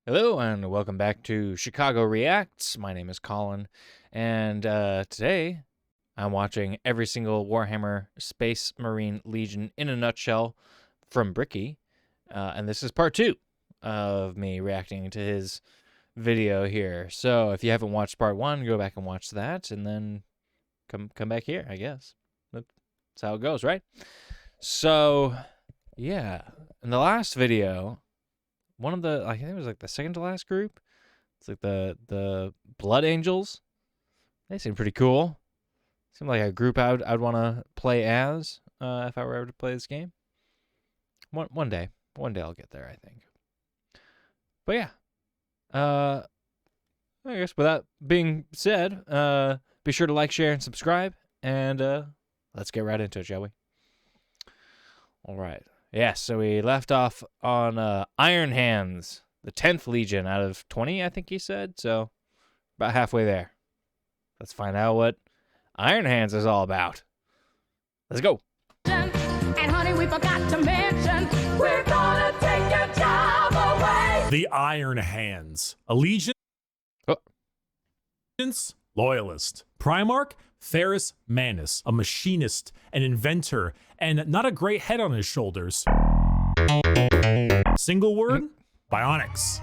Hello and welcome back to Chicago Reacts. My name is Colin, and today I'm watching every single Warhammer Space Marine Legion in a nutshell from Bricky, and this is part 2 of me reacting to his video here. So if you haven't watched part 1, go back and watch that, and then come back here, I guess. That's how it goes, right? So, yeah, in the last video, one of the, I think it was like the second to last group. It's like the Blood Angels. They seem pretty cool. Seem like a group I'd want to play as if I were ever to play this game. One day I'll get there, I think. But yeah, I guess with that being said, be sure to like, share, and subscribe, and let's get right into it, shall we? All right. Yeah, so we left off on Iron Hands, the 10th Legion out of 20, I think he said. So about halfway there. Let's find out what Iron Hands is all about. Let's go. And honey, we forgot to mention, we're gonna take your job away. The Iron Hands. Allegiance. Loyalist. Primarch. Ferrus Manus, a machinist, an inventor, and not a great head on his shoulders. Single word? Bionics.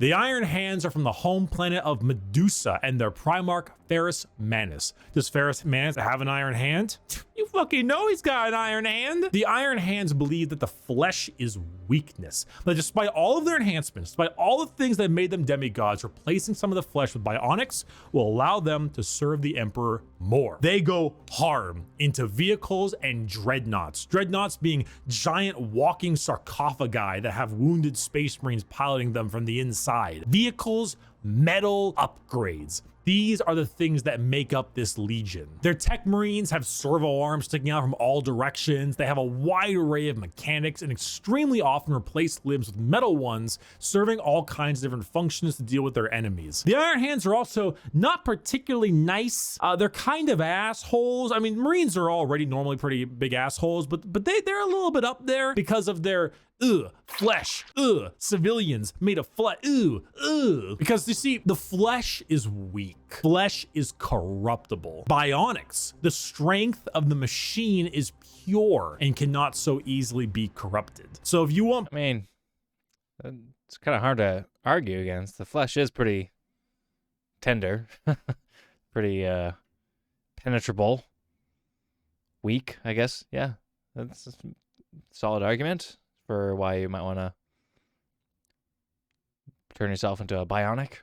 The Iron Hands are from the home planet of Medusa and their Primarch Ferrus Manus. Does Ferrus Manus have an iron hand? You fucking know he's got an iron hand. The Iron Hands believe that the flesh is weakness, but despite all of their enhancements, despite all the things that made them demigods, replacing some of the flesh with bionics will allow them to serve the Emperor more. They go hard into vehicles and dreadnoughts. Dreadnoughts being giant walking sarcophagi that have wounded space marines piloting them from the inside. Vehicles, metal upgrades. These are the things that make up this legion. Their tech marines have servo arms sticking out from all directions. They have a wide array of mechanics and extremely often replace limbs with metal ones, serving all kinds of different functions to deal with their enemies. The Iron Hands are also not particularly nice. They're kind of assholes. I mean, marines are already normally pretty big assholes, but they're a little bit up there because of their flesh, civilians made of flesh, because you see, the flesh is weak. Flesh is corruptible. Bionics, the strength of the machine is pure and cannot so easily be corrupted. So if you want, I mean, it's kind of hard to argue against. The flesh is pretty tender, pretty penetrable, weak, I guess. Yeah, that's a solid argument for why you might want to turn yourself into a bionic.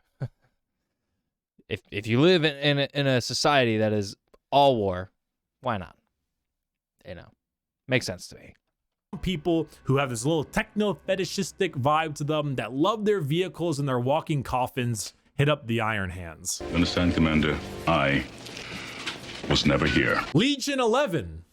If you live in a society that is all war, why not? You know, makes sense to me. people who have this little techno fetishistic vibe to them that love their vehicles and their walking coffins, hit up the Iron Hands. Understand, Commander? I was never here. Legion 11.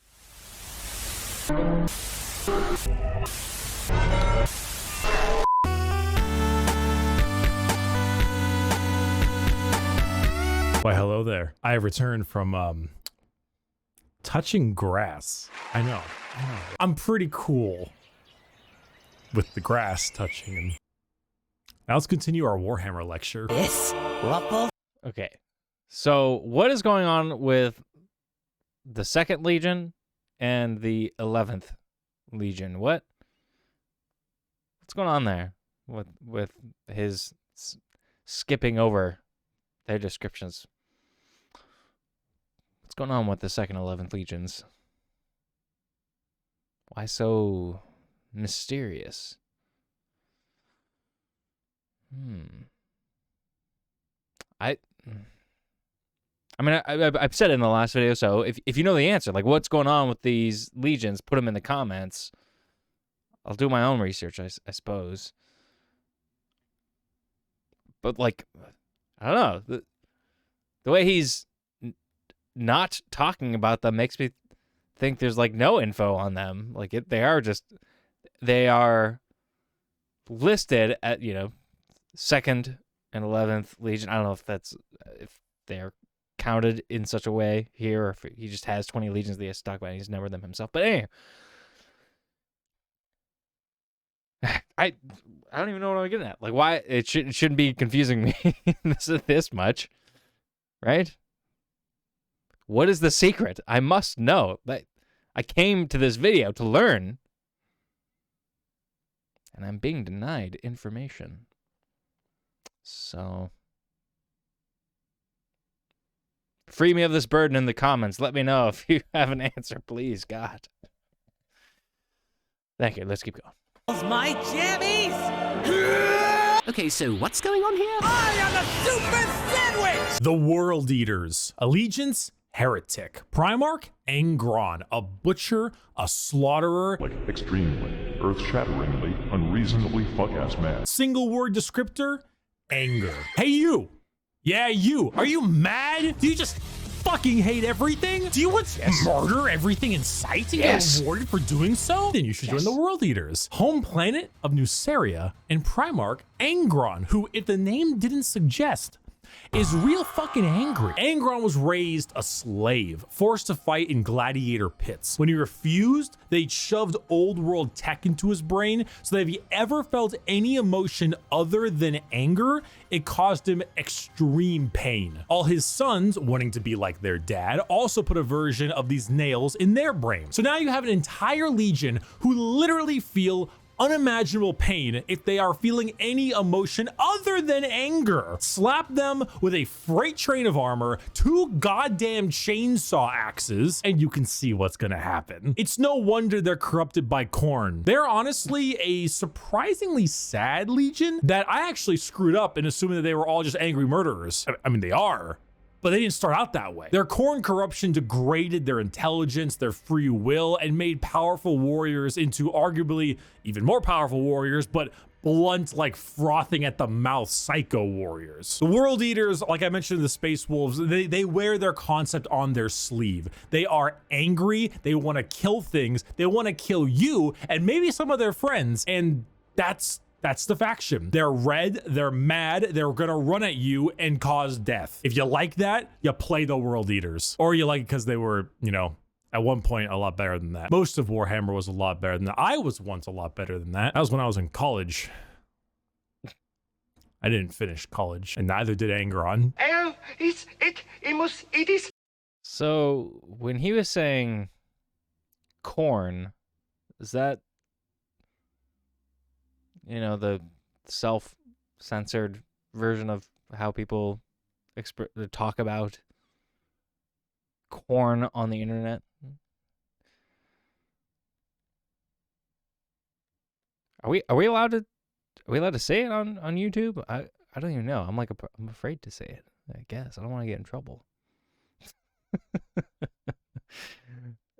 Why, hello there. I have returned from touching grass. I know. I'm pretty cool with the grass touching. And now let's continue our Warhammer lecture. Yes. Waffle. Okay, so what is going on with the 2nd Legion and the 11th Legion? What's going on there with his skipping over their descriptions? What's going on with the 2nd, 11th Legions? Why so mysterious? I mean, I've said it in the last video, so if you know the answer, like what's going on with these legions, put them in the comments. I'll do my own research, I suppose. But, like, I don't know. The way he's not talking about them makes me think there's, like, no info on them. Like, they are listed at, 2nd and 11th Legion. I don't know if they're counted in such a way here, or if he just has 20 legions that he has to talk about and he's numbered them himself. But anyway, I don't even know what I'm getting at. Like, why it shouldn't be confusing me this much, right? What is the secret? I must know. That I came to this video to learn, and I'm being denied information. So, free me of this burden in the comments. Let me know if you have an answer, please, God. Thank you. Let's keep going. My jammies! Okay, so what's going on here? I am a super sandwich! The World Eaters. Allegiance, Heretic. Primarch, Angron. A butcher, a slaughterer. Like extremely, earth-shatteringly, unreasonably fuck-ass mad. Single word descriptor, anger. Hey, you. Yeah, you. Are you mad? Do you just fucking hate everything? Do you want to murder everything in sight and get rewarded for doing so? Then you should join the World Eaters. Home planet of Nuceria and Primarch Angron, who, if the name didn't suggest, is real fucking angry. Angron was raised a slave, forced to fight in gladiator pits. When he refused, they shoved old world tech into his brain so that if he ever felt any emotion other than anger, it caused him extreme pain. All his sons, wanting to be like their dad, also put a version of these nails in their brain. So now you have an entire legion who literally feel unimaginable pain if they are feeling any emotion other than anger. Slap them with a freight train of armor, 2 goddamn chainsaw axes, and you can see what's gonna happen. It's no wonder they're corrupted by corn. They're honestly a surprisingly sad legion that I actually screwed up in assuming that they were all just angry murderers. I mean, they are, but they didn't start out that way. Their corn corruption degraded their intelligence, their free will, and made powerful warriors into arguably even more powerful warriors, but blunt, like frothing at the mouth psycho warriors. The World Eaters, like I mentioned in the Space Wolves, they wear their concept on their sleeve. They are angry, they want to kill things, they want to kill you, and maybe some of their friends, and that's the faction. They're red, they're mad, they're gonna run at you and cause death. If you like that, you play the World Eaters. Or you like it because they were, you know, at one point a lot better than that. Most of Warhammer was a lot better than that. I was once a lot better than that. That was when I was in college. I didn't finish college, and neither did Angron. It is. So when he was saying corn, is that, you know, the self-censored version of how people talk about corn on the internet? Are we allowed to say it on YouTube? I don't even know. I'm afraid to say it. I guess I don't want to get in trouble.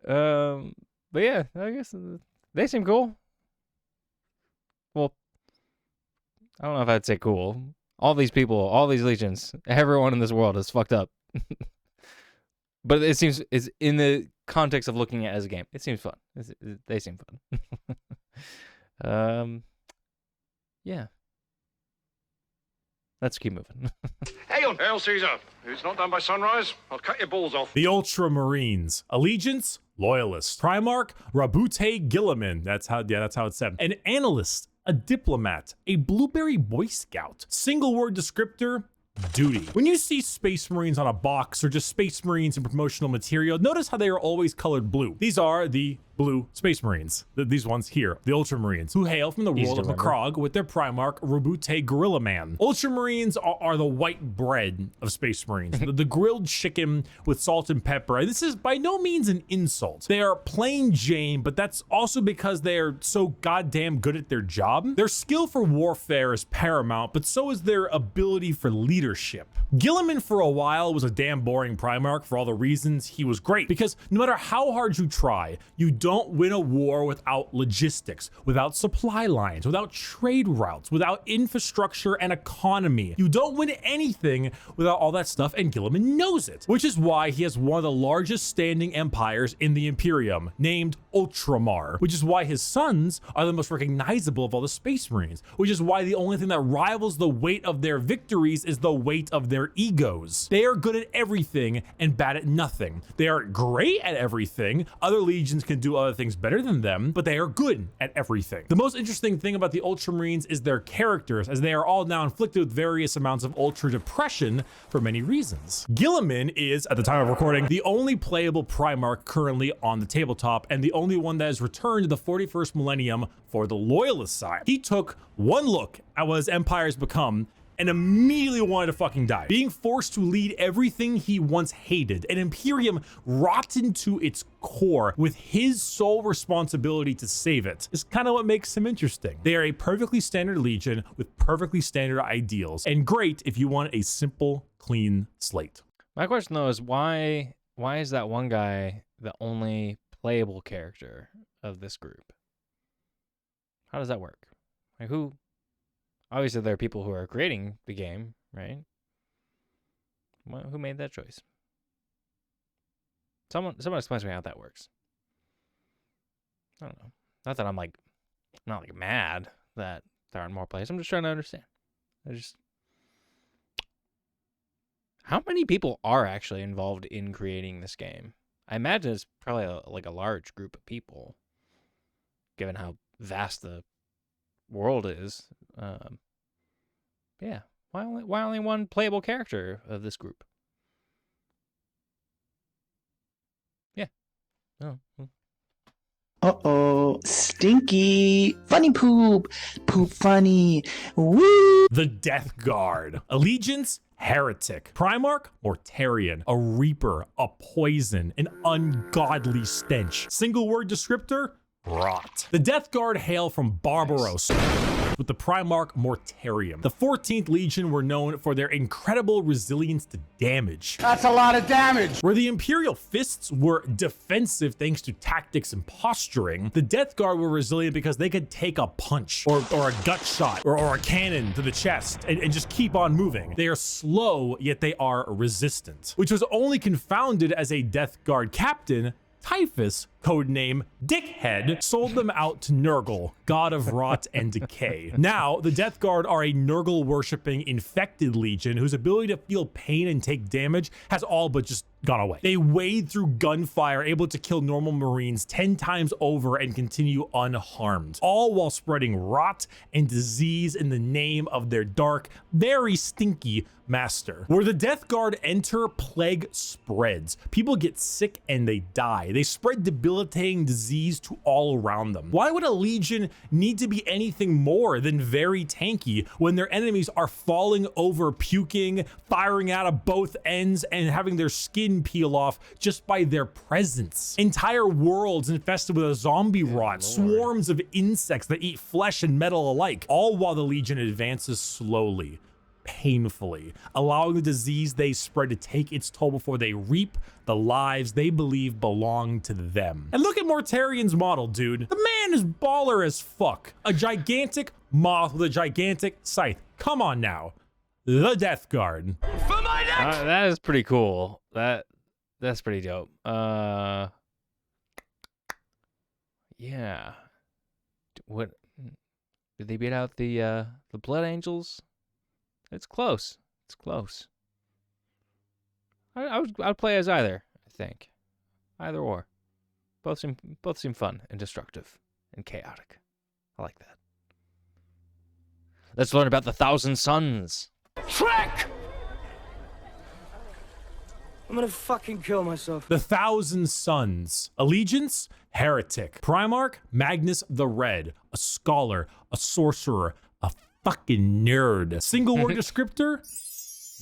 But yeah, I guess they seem cool. Well, I don't know if I'd say cool. All these people, all these legions, everyone in this world is fucked up. But it seems, it's in the context of looking at it as a game, it seems fun. They seem fun. Yeah. Let's keep moving. Hail, Caesar. If it's not done by sunrise, I'll cut your balls off. The Ultramarines. Allegiance, Loyalist. Primarch, Rabute Gilliman. That's how it's said. An analyst, a diplomat, a blueberry boy scout. Single word descriptor, duty. When you see Space Marines on a box or just Space Marines in promotional material, notice how they are always colored blue. These are the blue Space Marines. These ones here, the Ultramarines, who hail from the world of Macrog with their Primarch, Rabute Gorilla Man. Ultramarines are the white bread of Space Marines, the grilled chicken with salt and pepper. This is by no means an insult. They are plain Jane, but that's also because they are so goddamn good at their job. Their skill for warfare is paramount, but so is their ability for leadership. Gilliman for a while was a damn boring Primarch for all the reasons he was great, because no matter how hard you try, you don't win a war without logistics, without supply lines, without trade routes, without infrastructure and economy. You don't win anything without all that stuff, and Gilliman knows it, which is why he has one of the largest standing empires in the Imperium, named Ultramar, which is why his sons are the most recognizable of all the Space Marines, which is why the only thing that rivals the weight of their victories is the weight of their egos. They are good at everything and bad at nothing. They are great at everything. Other legions can do other things better than them, but they are good at everything. The most interesting thing about the Ultramarines is their characters, as they are all now inflicted with various amounts of Ultra depression for many reasons. Gilliman is, at the time of recording, the only playable Primarch currently on the tabletop, and the only one that has returned to the 41st millennium for the Loyalist side. He took one look at what his empire has become and immediately wanted to fucking die. Being forced to lead everything he once hated, an Imperium rotten to its core with his sole responsibility to save it, is kind of what makes him interesting. They are a perfectly standard legion with perfectly standard ideals, and great if you want a simple, clean slate. My question though is why is that one guy the only playable character of this group? How does that work? Like who? Obviously, there are people who are creating the game, right? Well, who made that choice? Someone explain to me how that works. I don't know. Not that I'm not like mad that there aren't more players. I'm just trying to understand. How many people are actually involved in creating this game? I imagine it's probably a large group of people, given how vast the world is. Yeah. Why only one playable character of this group? Yeah. Oh. Uh-oh, stinky, funny poop, poop funny, woo! The Death Guard. Allegiance, heretic. Primarch, Mortarion. A reaper, a poison, an ungodly stench. Single word descriptor, rot. The Death Guard hail from Barbaros, with the Primarch Mortarion. The 14th Legion were known for their incredible resilience to damage. That's a lot of damage. Where the Imperial Fists were defensive thanks to tactics and posturing, the Death Guard were resilient because they could take a punch or a gut shot or a cannon to the chest and just keep on moving. They are slow, yet they are resistant, which was only confounded as a Death Guard captain, Typhus, codename Dickhead, sold them out to Nurgle, god of rot and decay. Now, the Death Guard are a Nurgle-worshipping infected legion whose ability to feel pain and take damage has all but just gone away. They wade through gunfire, able to kill normal Marines 10 times over and continue unharmed, all while spreading rot and disease in the name of their dark, very stinky master. Where the Death Guard enter, plague spreads. People get sick and they die. They spread debilitating disease to all around them. Why would a legion need to be anything more than very tanky when their enemies are falling over, puking, firing out of both ends, and having their skin peel off just by their presence? Entire worlds infested with a zombie rot, swarms of insects that eat flesh and metal alike, all while the legion advances slowly, painfully, allowing the disease they spread to take its toll before they reap the lives they believe belong to them. And look at Mortarion's model, dude. The man is baller as fuck. A gigantic moth with a gigantic scythe. Come on now. The Death Guard. For my neck! That is pretty cool. That's pretty dope. Yeah. What did they beat out the Blood Angels? It's close. It's close. I'd play as either, I think. Either or. Both seem fun and destructive and chaotic. I like that. Let's learn about the Thousand Suns. Trick! I'm gonna fucking kill myself. The Thousand Suns. Allegiance, heretic. Primarch, Magnus the Red. A scholar, a sorcerer, a fucking nerd. Single word descriptor,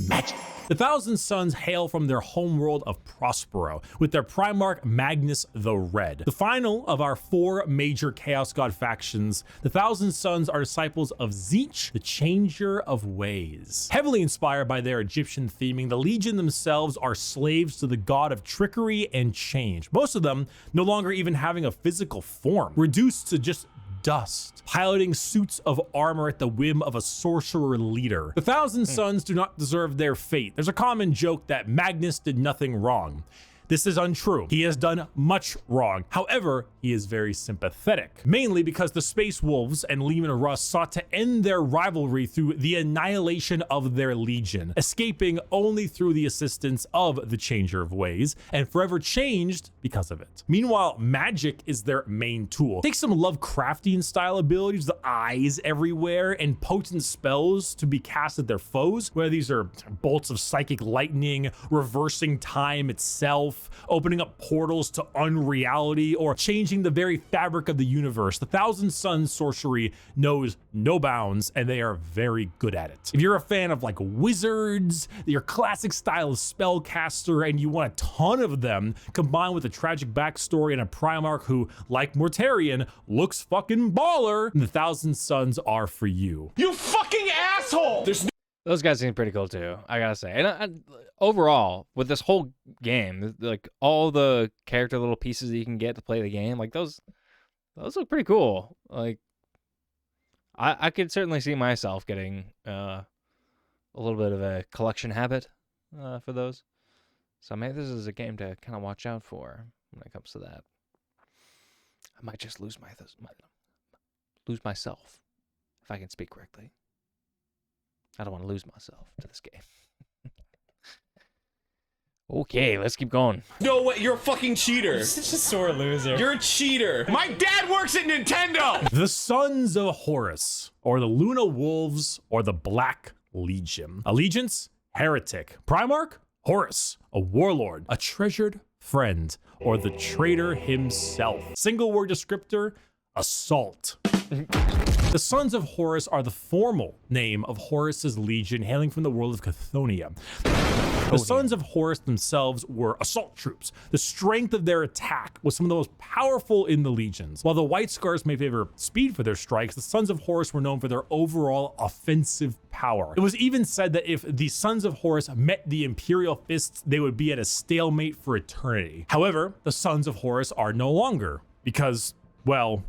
magic. The Thousand Suns hail from their homeworld of Prospero, with their Primarch Magnus the Red. The final of our 4 major Chaos God factions, the Thousand Suns are disciples of Tzeentch, the Changer of Ways. Heavily inspired by their Egyptian theming, the Legion themselves are slaves to the god of trickery and change. Most of them no longer even having a physical form, reduced to just dust, piloting suits of armor at the whim of a sorcerer leader. The Thousand Suns do not deserve their fate. There's a common joke that Magnus did nothing wrong. This is untrue. He has done much wrong. However, he is very sympathetic, mainly because the Space Wolves and Leman Russ sought to end their rivalry through the annihilation of their legion, escaping only through the assistance of the Changer of Ways, and forever changed because of it. Meanwhile, magic is their main tool. Take some Lovecraftian style abilities, the eyes everywhere, and potent spells to be cast at their foes, whether these are bolts of psychic lightning, reversing time itself, opening up portals to unreality, or changing the very fabric of the universe. The Thousand Suns sorcery knows no bounds, and they are very good at it. If you're a fan of like wizards, your classic style of spellcaster, and you want a ton of them, combined with a tragic backstory and a Primarch who, like Mortarion, looks fucking baller, the Thousand Suns are for you. You fucking asshole! Those guys seem pretty cool too, I gotta say. And overall, with this whole game, like all the character little pieces that you can get to play the game, like those look pretty cool. Like, I could certainly see myself getting a little bit of a collection habit for those. So maybe this is a game to kind of watch out for when it comes to that. I might just lose myself, if I can speak correctly. I don't want to lose myself to this game. Okay, let's keep going. No way, you're a fucking cheater. You're such a sore loser. You're a cheater. My dad works at Nintendo! The Sons of Horus, or the Luna Wolves, or the Black Legion. Allegiance? Heretic. Primarch? Horus, a warlord, a treasured friend, or the traitor himself. Single word descriptor: assault. The Sons of Horus are the formal name of Horus's legion, hailing from the world of Chthoniya. The Sons of Horus themselves were assault troops. The strength of their attack was some of the most powerful in the legions. While the White Scars may favor speed for their strikes, the Sons of Horus were known for their overall offensive power. It was even said that if the Sons of Horus met the Imperial Fists, they would be at a stalemate for eternity. However, the Sons of Horus are no longer, because, well...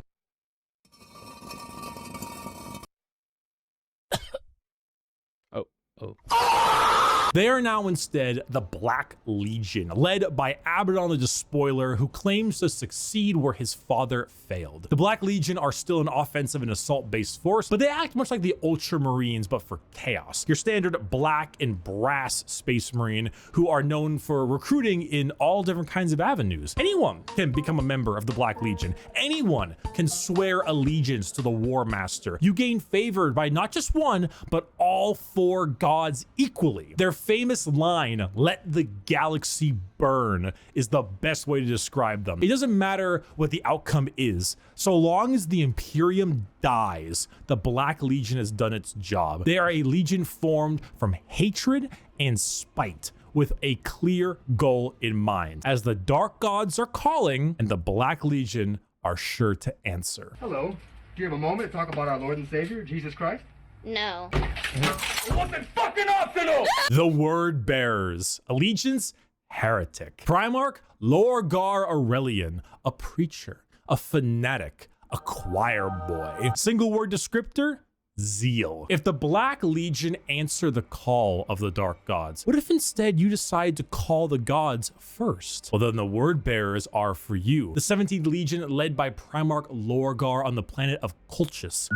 They are now instead the Black Legion, led by Abaddon the Despoiler, who claims to succeed where his father failed. The Black Legion are still an offensive and assault-based force, but they act much like the Ultramarines, but for chaos. Your standard black and brass Space Marine, who are known for recruiting in all different kinds of avenues. Anyone can become a member of the Black Legion. Anyone can swear allegiance to the War Master. You gain favored by not just one, but all four gods equally. Their famous line, "Let the galaxy burn," is the best way to describe them. It doesn't matter what the outcome is, so long as the Imperium dies, the Black Legion has done its job. They are a legion formed from hatred and spite, with a clear goal in mind, as the Dark Gods are calling, and the Black Legion are sure to answer. Hello. Do you have a moment to talk about our Lord and Savior, Jesus Christ? No. It wasn't fucking optional! The Word Bearers. Allegiance? Heretic. Primarch? Lorgar Aurelian. A preacher. A fanatic. A choir boy. Single word descriptor? Zeal. If the Black Legion answer the call of the Dark Gods, what if instead you decide to call the gods first? Well, then the Word Bearers are for you. The 17th Legion, led by Primarch Lorgar on the planet of Colchis.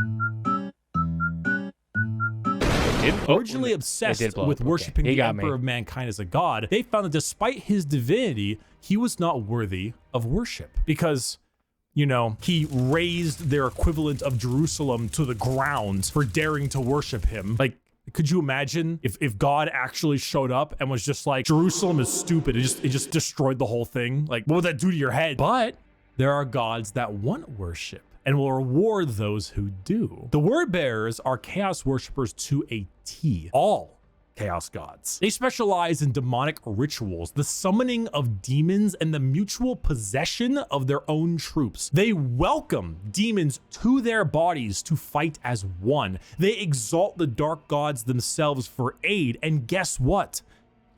Originally obsessed with worshiping the Emperor of Mankind as a god, they found that despite his divinity, he was not worthy of worship because, you know, he raised their equivalent of Jerusalem to the ground for daring to worship him. Like, could you imagine if God actually showed up and was just like, Jerusalem is stupid, it just destroyed the whole thing? Like, what would that do to your head? But there are gods that want worship and will reward those who do. The Word Bearers are chaos worshippers to a T. All chaos gods. They specialize in demonic rituals, the summoning of demons, and the mutual possession of their own troops. They welcome demons to their bodies to fight as one. They exalt the dark gods themselves for aid, and guess what?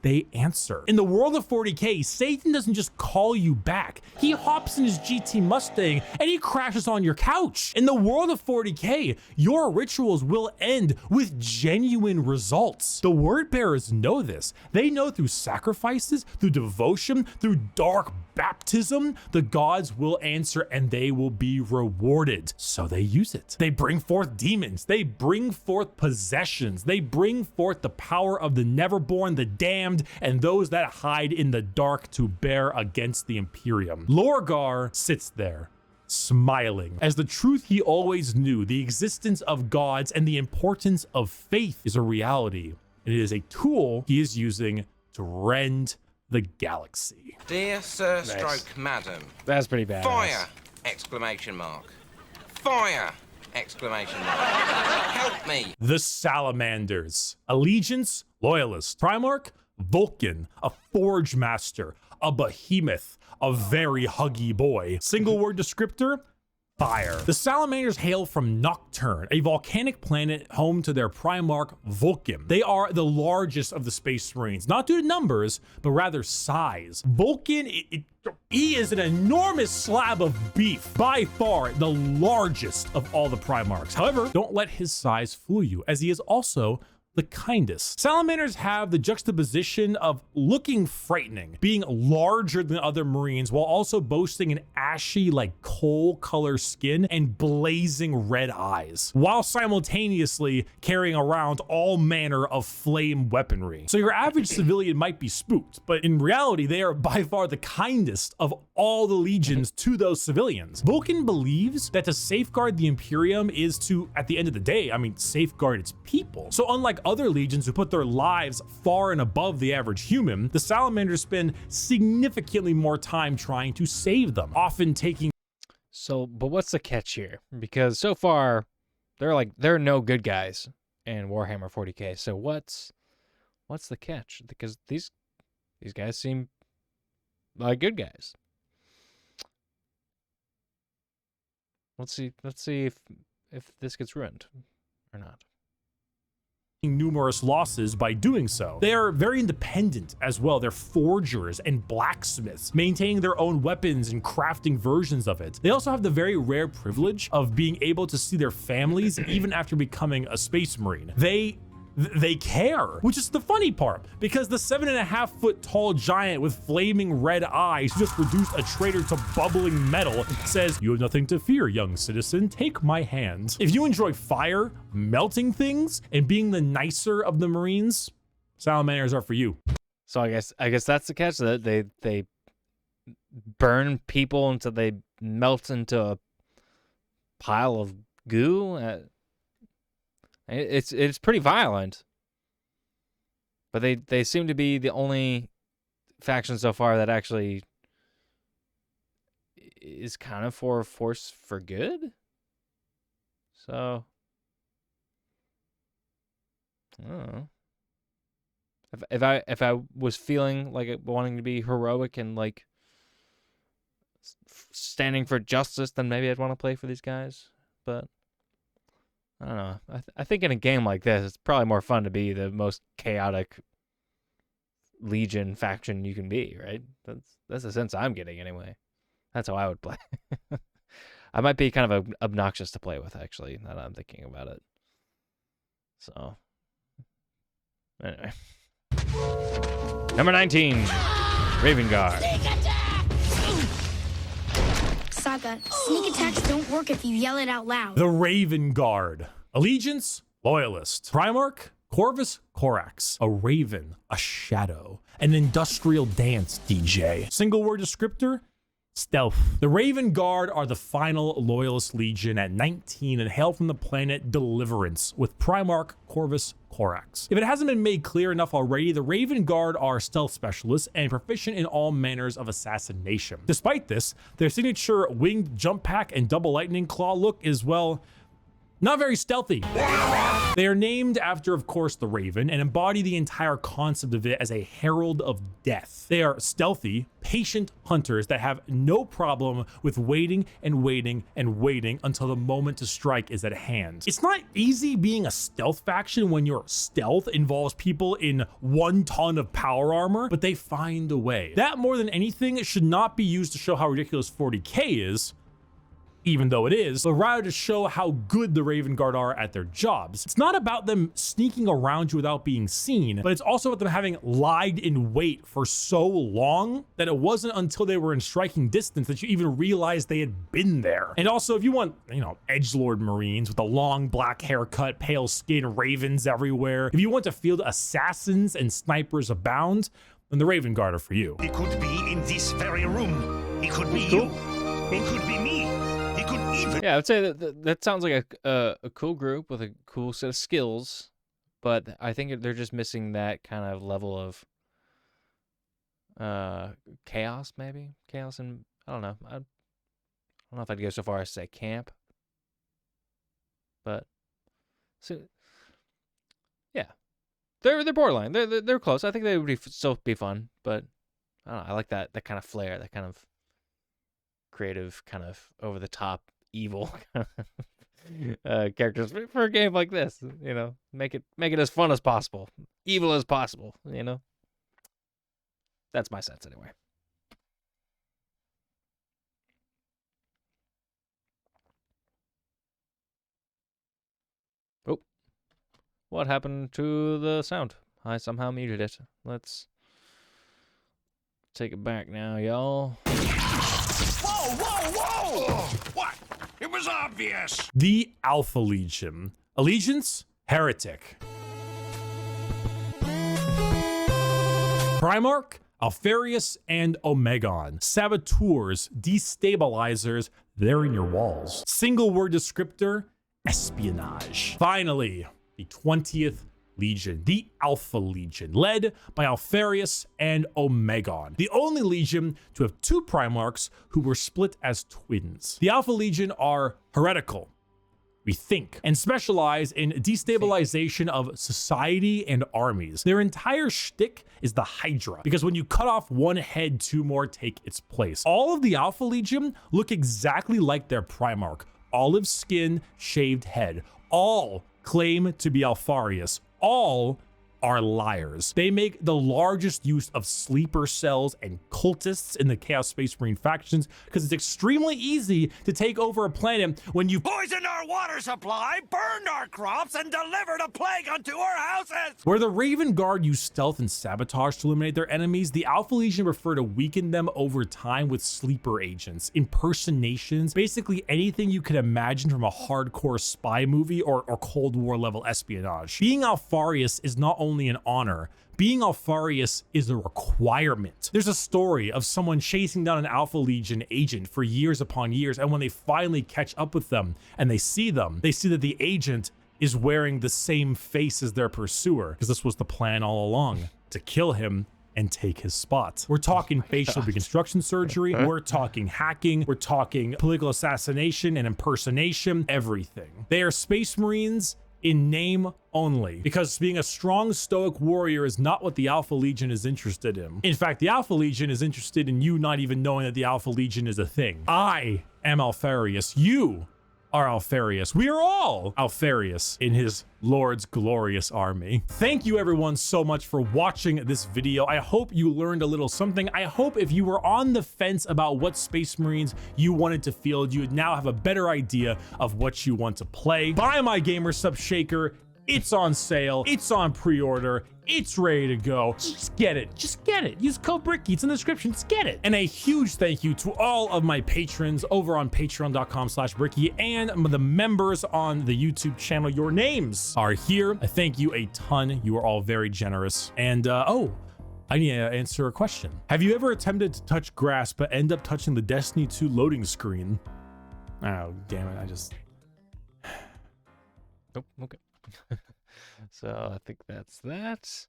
they answer. In the world of 40K, Satan doesn't just call you back. He hops in his GT Mustang and he crashes on your couch. In the world of 40K, your rituals will end with genuine results. The word bearers know this. They know through sacrifices, through devotion, through dark baptism, the gods will answer and they will be rewarded. So they use it. They bring forth demons. They bring forth possessions. They bring forth the power of the neverborn, the damned, and those that hide in the dark to bear against the Imperium. Lorgar sits there, smiling, as the truth he always knew, the existence of gods and the importance of faith, is a reality, and it is a tool he is using to rend the galaxy. Dear Sir Stroke Madam. That's pretty bad. Fire! Exclamation mark. Fire! Exclamation mark. Help me! The Salamanders. Allegiance, Loyalist. Primarch, Vulcan, a Forge Master, a Behemoth, a very huggy boy. Single word descriptor, fire. The Salamanders hail from Nocturne, a volcanic planet home to their Primarch Vulcan. They are the largest of the Space Marines, not due to numbers, but rather size. Vulcan, he is an enormous slab of beef, by far the largest of all the Primarchs. However, don't let his size fool you, as he is also the kindest. Salamanders have the juxtaposition of looking frightening, being larger than other Marines, while also boasting an ashy, like coal color skin and blazing red eyes, while simultaneously carrying around all manner of flame weaponry. So your average civilian might be spooked, but in reality, they are by far the kindest of all the legions to those civilians. Vulcan believes that to safeguard the Imperium is to, at the end of the day, safeguard its people. So unlike other legions who put their lives far and above the average human, the Salamanders spend significantly more time trying to save them, often taking... So, but what's the catch here? Because so far, there are no good guys in Warhammer 40K. So what's the catch? Because these guys seem like good guys. Let's see if this gets ruined or not. Numerous losses by doing so. They are very independent as well. They're forgers and blacksmiths, maintaining their own weapons and crafting versions of it. They also have the very rare privilege of being able to see their families even after becoming a Space Marine. They care, which is the funny part, because the 7.5-foot tall giant with flaming red eyes who just reduced a traitor to bubbling metal says, "You have nothing to fear, young citizen. Take my hand." If you enjoy fire, melting things, and being the nicer of the Marines, Salamanders are for you. So I guess that's the catch, that they burn people until they melt into a pile of goo. It's pretty violent, but they seem to be the only faction so far that actually is kind of for a force for good. So I don't know. If I was feeling like wanting to be heroic and like standing for justice, then maybe I'd want to play for these guys, but I don't know. I think in a game like this, it's probably more fun to be the most chaotic Legion faction you can be, right? That's the sense I'm getting anyway. That's how I would play. I might be kind of obnoxious to play with, actually, now that I'm thinking about it. So, anyway. Number 19, Raven Guard. Saga, sneak attacks don't work if you yell it out loud. The Raven Guard. Allegiance, Loyalist. Primarch, Corvus Corax. A raven, a shadow, an industrial dance DJ. Single word descriptor, stealth. The Raven Guard are the final Loyalist Legion at 19 and hail from the planet Deliverance with Primarch Corvus Corax. If it hasn't been made clear enough already, the Raven Guard are stealth specialists and proficient in all manners of assassination. Despite this, their signature winged jump pack and double lightning claw look is, well, Not very stealthy. They are named after, of course, the Raven and embody the entire concept of it as a herald of death. They are stealthy, patient hunters that have no problem with waiting and waiting and waiting until the moment to strike is at hand. It's not easy being a stealth faction when your stealth involves people in 1 ton of power armor, but they find a way. That, more than anything, should not be used to show how ridiculous 40k is, even though it is, but rather to show how good the Raven Guard are at their jobs. It's not about them sneaking around you without being seen, but it's also about them having lied in wait for so long that it wasn't until they were in striking distance that you even realized they had been there. And also, if you want, edgelord Marines with a long black haircut, pale skin, ravens everywhere, if you want to field assassins and snipers abound, then the Raven Guard are for you. He could be in this very room. He could be you. It could be me. Yeah, I would say that sounds like a cool group with a cool set of skills, but I think they're just missing that kind of level of chaos, maybe chaos, and I don't know. I don't know if I'd go so far as to say camp, but so yeah, they're borderline. They're close. I think they would still be fun, but I don't know. I like that kind of flair, that kind of creative, kind of over the top evil characters for a game like this. Make it as fun as possible, evil as possible. That's my sense anyway. Oh, what happened to the sound? I somehow muted it. Let's take it back now, y'all. Whoa, whoa, whoa! What? It was obvious. The Alpha Legion. Allegiance? Heretic. Primarch? Alfarius and Omegon. Saboteurs, destabilizers, they're in your walls. Single word descriptor, espionage. Finally, the 20th Legion, the Alpha Legion, led by Alfarius and Omegon, the only Legion to have 2 Primarchs who were split as twins. The Alpha Legion are heretical, we think, and specialize in destabilization of society and armies. Their entire shtick is the Hydra, because when you cut off one head, 2 more take its place. All of the Alpha Legion look exactly like their Primarch. Olive skin, shaved head. All claim to be Alfarius. All are liars. They make the largest use of sleeper cells and cultists in the Chaos Space Marine factions because it's extremely easy to take over a planet when you Poisoned our water supply, burned our crops, and delivered a plague unto our houses! Where the Raven Guard use stealth and sabotage to eliminate their enemies, the Alpha Legion prefer to weaken them over time with sleeper agents, impersonations, basically anything you can imagine from a hardcore spy movie or Cold War level espionage. Being Alfarius is not only an honor, being Alfarius is a requirement. There's a story of someone chasing down an Alpha Legion agent for years upon years, and when they finally catch up with them and they see that the agent is wearing the same face as their pursuer, because this was the plan all along, to kill him and take his spot. We're talking facial reconstruction surgery, we're talking hacking, we're talking political assassination and impersonation, everything. They are Space Marines in name only, because being a strong stoic warrior is not what the Alpha Legion is interested in. In fact, the Alpha Legion is interested in you not even knowing that the Alpha Legion is a thing. I am Alfarius. You are Alfarius. We are all Alfarius in his Lord's glorious army. Thank you everyone so much for watching this video. I hope you learned a little something. I hope if you were on the fence about what Space Marines you wanted to field, you would now have a better idea of what you want to play. Buy my Gamer Sub Shaker. It's on sale. It's on pre-order. It's ready to go. Just get it. Just get it. Use code Bricky. It's in the description. Just get it. And a huge thank you to all of my patrons over on patreon.com/Bricky and the members on the YouTube channel. Your names are here. I thank you a ton. You are all very generous. And oh, I need to answer a question. Have you ever attempted to touch grass but end up touching the Destiny 2 loading screen? Oh, damn it. I just... Nope. Okay. So I think that's that.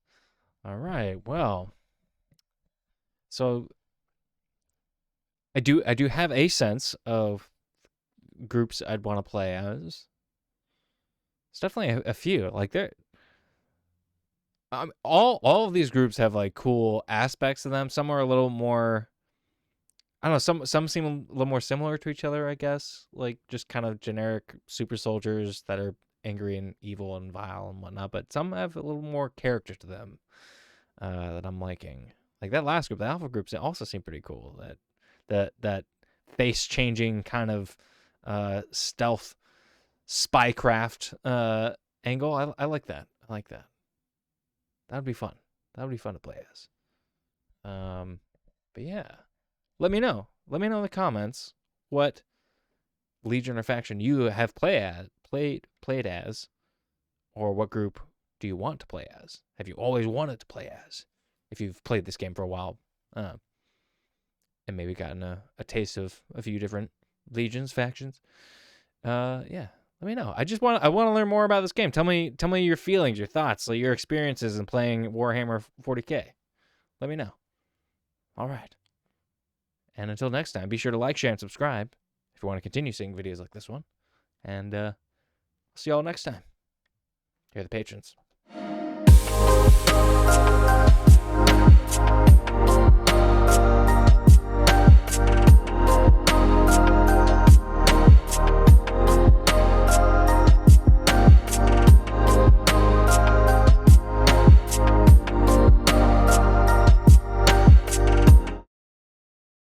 All right. Well, so I do have a sense of groups I'd want to play as. It's definitely a few. Like they're all of these groups have like cool aspects to them. Some are a little more. I don't know. Some seem a little more similar to each other. I guess like just kind of generic super soldiers that are angry and evil and vile and whatnot. But some have a little more character to them that I'm liking. Like that last group, the Alpha groups, also seem pretty cool. That face changing kind of stealth spycraft angle. I like that. I like that. That'd be fun. That would be fun to play as. But yeah, let me know. Let me know in the comments what Legion or faction you have played as, or what group do you want to play as? Have you always wanted to play as? If you've played this game for a while, and maybe gotten a taste of a few different Legions factions, yeah. Let me know. I want to learn more about this game. Tell me your feelings, your thoughts, like your experiences in playing Warhammer 40K. Let me know. All right. And until next time, be sure to like, share, and subscribe if you want to continue seeing videos like this one. And I'll see y'all next time. Here are the patrons.